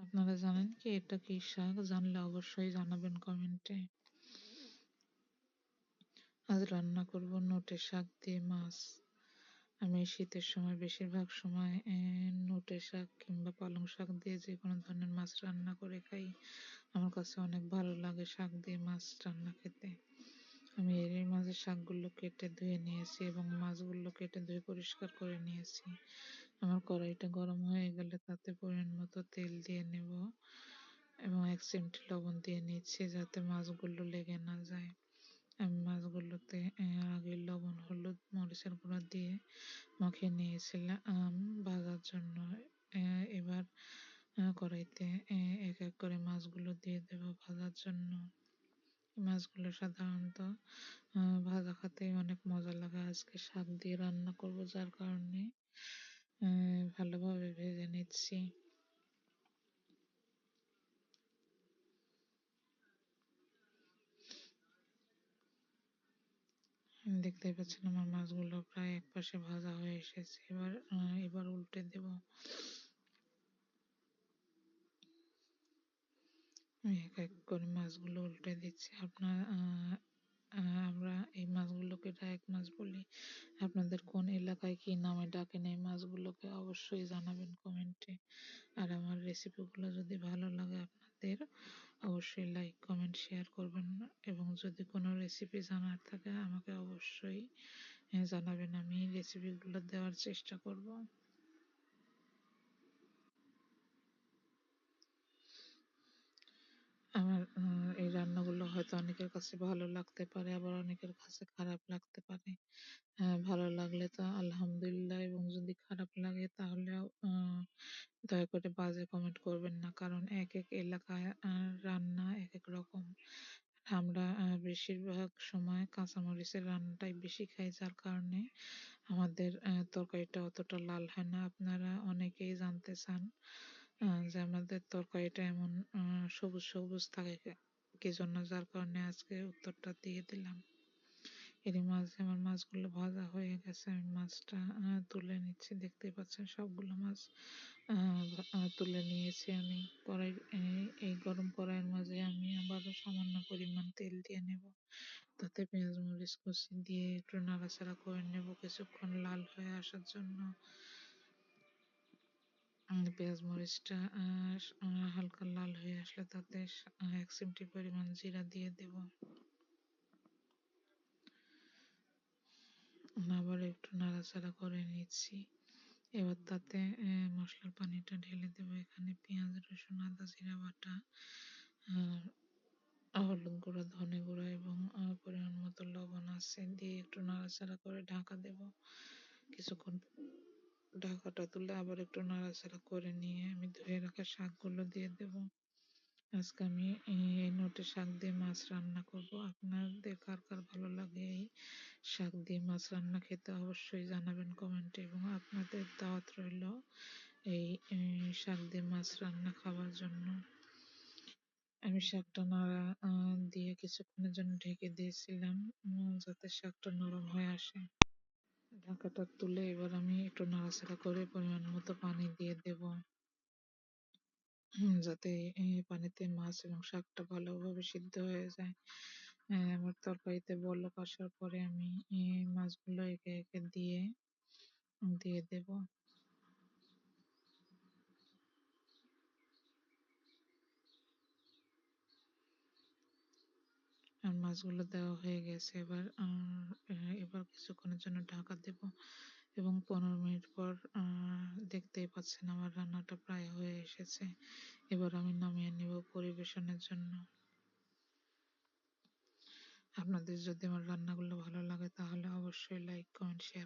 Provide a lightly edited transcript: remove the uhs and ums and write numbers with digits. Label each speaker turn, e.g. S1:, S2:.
S1: আপনারা জানেন কি এটা কি শাক? জানলে অবশ্যই জানাবেন কমেন্টে। আজ রান্না করব নোটে শাক দিয়ে মাছ। আমি শীতের সময় বেশিরভাগ সময় নোটে শাক কিংবা পালং শাক দিয়ে যে কোনো ধরনের মাছ রান্না করে খাই। আমার কাছে অনেক ভালো লাগে শাক দিয়ে মাছ রান্না খেতে। আমি এরই মাঝে শাকগুলো কেটে ধুয়ে নিয়েছি এবং মাছগুলো কেটে ধুয়ে পরিষ্কার করে নিয়েছি। আমার কড়াইটা গরম হয়ে গেলে তাতে পরিমাণ মতো তেল দিয়ে নেব এবং 1 চিমটি লবণ দিয়ে নিচ্ছি যাতে মাছগুলো লেগে না যায়। আমি মাছগুলোতে আগে লবণ, হলুদ, মরিচের গুঁড়া দিয়ে মাখিয়ে নিয়েছিলাম ভাজার জন্য। এবার কড়াইতে এক এক করে মাছগুলো দিয়ে দেব ভাজার জন্য। মাছগুলো সাধারণত ভাজা খেতেই অনেক মজা লাগে। আজকে শাক দিয়ে রান্না করব যার কারণে ভালোভাবে ভেজে নিচ্ছি। দেখতেই পাচ্ছেন আমার মাছগুলো প্রায় এক পাশে ভাজা হয়ে এসেছে। এবার উল্টে দেব। আমি এক এক করে মাছগুলো উল্টে দিচ্ছি। আমরা এই মাছগুলোকে ডায়েক মাছ বলি। আপনাদের কোন এলাকায় কি নামে ডাকেন এই মাছগুলোকে অবশ্যই জানাবেন কমেন্টে। আর আমার রেসিপিগুলো যদি ভালো লাগে আপনাদের অবশ্যই লাইক, কমেন্ট, শেয়ার করবেন এবং যদি কোনো রেসিপি জানার থাকে আমাকে অবশ্যই জানাবেন। আমি রেসিপিগুলো দেওয়ার চেষ্টা করব। আমার এই রান্নাগুলো হয়তো অনেকের কাছে ভালো লাগতে পারে, আবার অনেকের কাছে খারাপ লাগতে পারে। ভালো লাগলে তো আলহামদুলিল্লাহ, এবং যদি খারাপ লাগে তাহলেও দয়া করে বাজে কমেন্ট করবেন না, কারণ এক এক এলাকায় রান্না এক এক রকম। আমরা বেশিরভাগ সময় কাঁচামরিচের রান্নাটাই বেশি খাই, যার কারণে আমাদের তরকারিটা অতটা লাল হয় না। আপনারা অনেকেই জানতে চান যে আমাদের তরকারিটা এমন সবুজ সবুজ থাকে কি জন্য, যার কারণে আজকে উত্তরটা দিয়ে দিলাম। এরই মাঝে আমার মাছগুলো ভাজা হয়ে গেছে। আমি মাছটা তুলে নিচ্ছি। দেখতেই পাচ্ছেন সবগুলো মাছ তুলে নিয়েছি আমি। এই গরম কড়াইয়ের মাঝে আমি আবারও সামান্য পরিমাণ তেল দিয়ে নেব। তাতে পেঁয়াজ মরিচ কুচি দিয়ে একটু নাড়াচাড়া করে নেব কিছুক্ষণ লাল হয়ে আসার জন্য। পেঁয়াজ মরিচটা হালকা লাল হয়ে আসলে তাতে 1 চিমটি পরিমাণ জিরা দিয়ে দেব। আবার একটু নাড়াচাড়া করে নিচ্ছি। এবার তাতে মশলার পানিটা ঢেলে দেবো। এখানে পেঁয়াজ, রসুন, আদা, জিরা বাটা, হলুদ গুঁড়া, ধনে গুঁড়া এবং পরিমাণ মতো লবণ আছে, দিয়ে একটু নাড়াচাড়া করে ঢাকা দেব। কিছুক্ষণ ঢাকাটা তুলে আবার একটু নাড়াচাড়া করে নিয়ে আমি ধুয়ে রাখা শাকগুলো দিয়ে দেব। আজকে আমি এই নোটে শাক দিয়ে মাছ রান্না করব। আপনাদের কার কার ভালো লাগে এই শাক দিয়ে মাছ রান্না খেতে অবশ্যই জানাবেন কমেন্টে, এবং আপনাদের দাওয়াত রইল এই শাক দিয়ে মাছ রান্না খাওয়ার জন্য। আমি শাকটা নাড়া দিয়ে কিছুক্ষণের জন্য ঢেকে দিয়েছিলাম যাতে শাকটা নরম হয়ে আসে। ঢাকাটা তুলে এবার আমি একটু নাড়াচাড়া করে পরিমাণ মতো পানি দিয়ে দেব, যাতে পানিতে মাছ এবং শাকটা ভালোভাবে সিদ্ধ হয়ে যায়। আমার তরকারিতে বলক আসার পরে আমি মাছগুলো একে একে দিয়ে দেব। আর মাছগুলো দেওয়া হয়ে গেছে। এবার কিছুক্ষণের জন্য ঢাকা দেব এবং 15 মিনিট পর দেখতেই পাচ্ছেন আমার রান্নাটা প্রায় হয়ে এসেছে। এবার আমি নামিয়ে নেব পরিবেশনের জন্য। আপনাদের যদি আমার রান্নাগুলো ভালো লাগে তাহলে অবশ্যই লাইক, কমেন্ট, শেয়ার